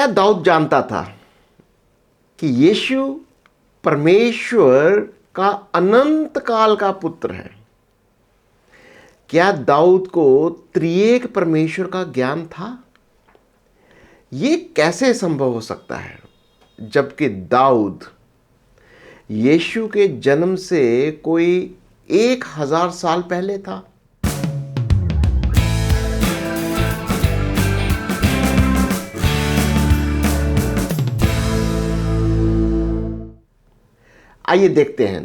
क्या दाऊद जानता था कि यीशु परमेश्वर का अनंत काल का पुत्र है? क्या दाऊद को त्रिएक परमेश्वर का ज्ञान था? ये कैसे संभव हो सकता है जबकि दाऊद यीशु के जन्म से कोई 1000 साल पहले था? आइए देखते हैं।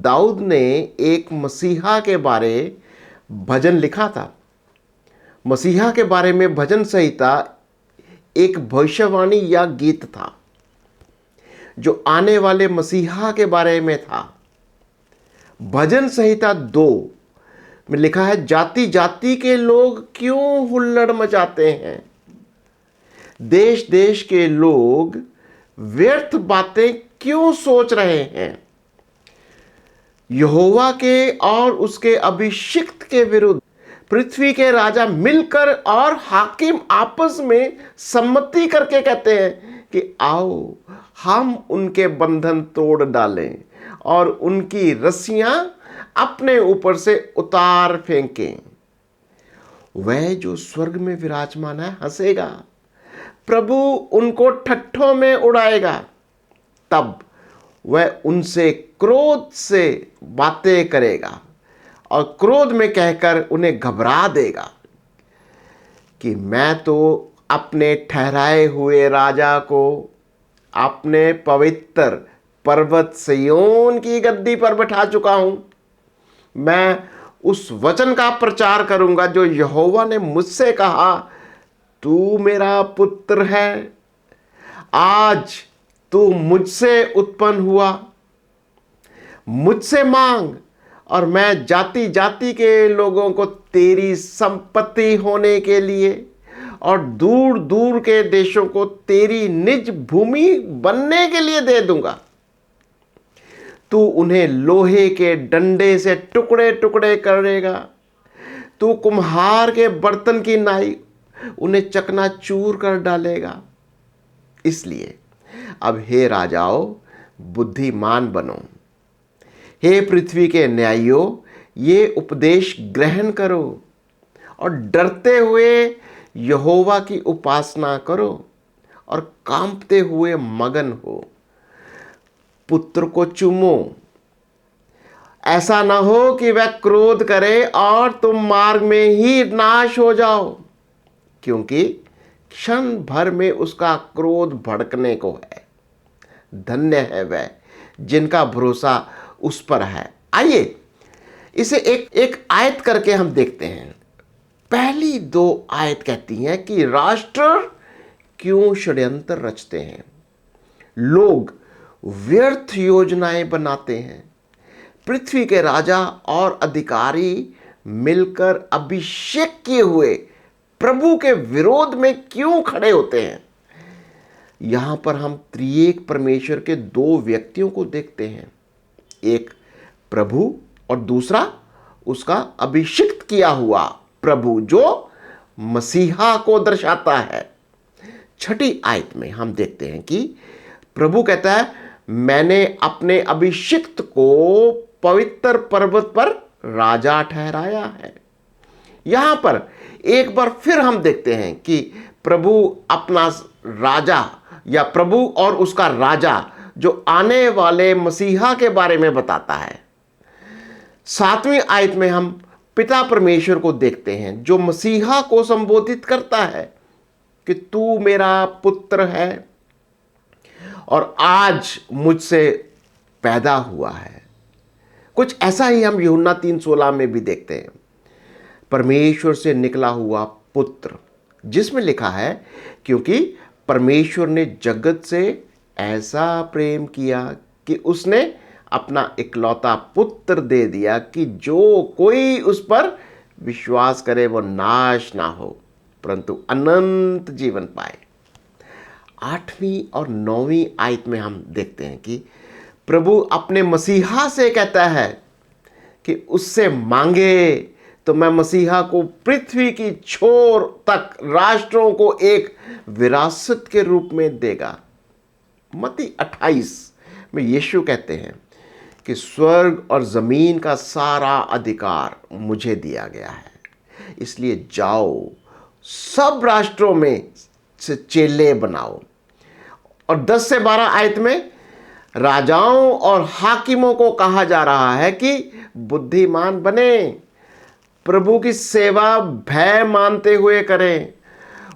दाऊद ने एक मसीहा के बारे भजन लिखा था। मसीहा के बारे में भजन संहिता एक भविष्यवाणी या गीत था जो आने वाले मसीहा के बारे में था। भजन संहिता 2 में लिखा है, जाति जाति के लोग क्यों हुल्लड़ मचाते हैं, देश देश के लोग व्यर्थ बातें क्यों सोच रहे हैं। यहोवा के और उसके अभिषिक्त के विरुद्ध पृथ्वी के राजा मिलकर और हाकिम आपस में सम्मति करके कहते हैं कि आओ हम उनके बंधन तोड़ डालें और उनकी रस्सियां अपने ऊपर से उतार फेंकें। वह जो स्वर्ग में विराजमान है हंसेगा, प्रभु उनको ठट्ठों में उड़ाएगा। तब वह उनसे क्रोध से बातें करेगा और क्रोध में कहकर उन्हें घबरा देगा कि मैं तो अपने ठहराए हुए राजा को अपने पवित्र पर्वत सिय्योन की गद्दी पर बैठा चुका हूं। मैं उस वचन का प्रचार करूंगा जो यहोवा ने मुझसे कहा, तू मेरा पुत्र है, आज तू मुझसे उत्पन्न हुआ। मुझसे मांग और मैं जाति जाति के लोगों को तेरी संपत्ति होने के लिए और दूर दूर के देशों को तेरी निज भूमि बनने के लिए दे दूंगा। तू उन्हें लोहे के डंडे से टुकड़े टुकड़े करेगा। तू कुम्हार के बर्तन की नाई उन्हें चकनाचूर कर डालेगा। इसलिए अब हे राजाओं, बुद्धिमान बनो। हे पृथ्वी के न्यायियों, ये उपदेश ग्रहण करो और डरते हुए यहोवा की उपासना करो और कांपते हुए मगन हो। पुत्र को चूमो, ऐसा ना हो कि वह क्रोध करे और तुम मार्ग में ही नाश हो जाओ, क्योंकि क्षण भर में उसका क्रोध भड़कने को है। धन्य है वह जिनका भरोसा उस पर है। आइए इसे एक आयत करके हम देखते हैं। पहली 2 आयत कहती हैं कि राष्ट्र क्यों षड्यंत्र रचते हैं, लोग व्यर्थ योजनाएं बनाते हैं, पृथ्वी के राजा और अधिकारी मिलकर अभिषेक किए हुए प्रभु के विरोध में क्यों खड़े होते हैं। यहां पर हम त्रिएक परमेश्वर के 2 व्यक्तियों को देखते हैं, एक प्रभु और दूसरा उसका अभिषिक्त किया हुआ प्रभु जो मसीहा को दर्शाता है। 6ठी आयत में हम देखते हैं कि प्रभु कहता है, मैंने अपने अभिषिक्त को पवित्र पर्वत पर राजा ठहराया है। यहां पर एक बार फिर हम देखते हैं कि प्रभु अपना राजा या प्रभु और उसका राजा जो आने वाले मसीहा के बारे में बताता है। 7वीं आयत में हम पिता परमेश्वर को देखते हैं जो मसीहा को संबोधित करता है कि तू मेरा पुत्र है और आज मुझसे पैदा हुआ है। कुछ ऐसा ही हम यूहन्ना 3:16 में भी देखते हैं, परमेश्वर से निकला हुआ पुत्र, जिसमें लिखा है क्योंकि परमेश्वर ने जगत से ऐसा प्रेम किया कि उसने अपना इकलौता पुत्र दे दिया कि जो कोई उस पर विश्वास करे वो नाश ना हो परंतु अनंत जीवन पाए। 8वीं और 9वीं आयत में हम देखते हैं कि प्रभु अपने मसीहा से कहता है कि उससे मांगे तो मैं मसीहा को पृथ्वी की छोर तक राष्ट्रों को एक विरासत के रूप में देगा। मत्ती 28 में यीशु कहते हैं कि स्वर्ग और ज़मीन का सारा अधिकार मुझे दिया गया है, इसलिए जाओ सब राष्ट्रों में से चेले बनाओ। और 10 से 12 आयत में राजाओं और हाकिमों को कहा जा रहा है कि बुद्धिमान बने, प्रभु की सेवा भय मानते हुए करें।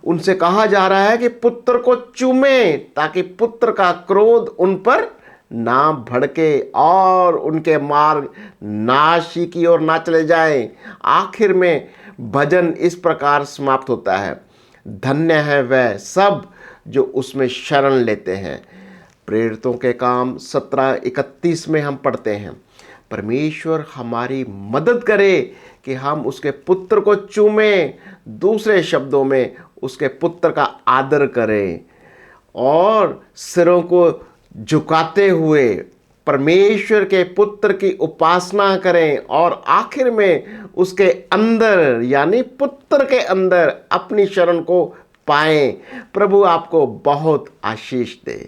उनसे कहा जा रहा है कि पुत्र को चूमें ताकि पुत्र का क्रोध उन पर ना भड़के और उनके मार्ग नाशी की ओर ना चले जाएं। आखिर में भजन इस प्रकार समाप्त होता है, धन्य है वह सब जो उसमें शरण लेते हैं। प्रेरितों के काम 17:31 में हम पढ़ते हैं, परमेश्वर हमारी मदद करे कि हम उसके पुत्र को चूमें, दूसरे शब्दों में उसके पुत्र का आदर करें और सिरों को झुकाते हुए परमेश्वर के पुत्र की उपासना करें और आखिर में उसके अंदर यानी पुत्र के अंदर अपनी शरण को पाएं। प्रभु आपको बहुत आशीष दे।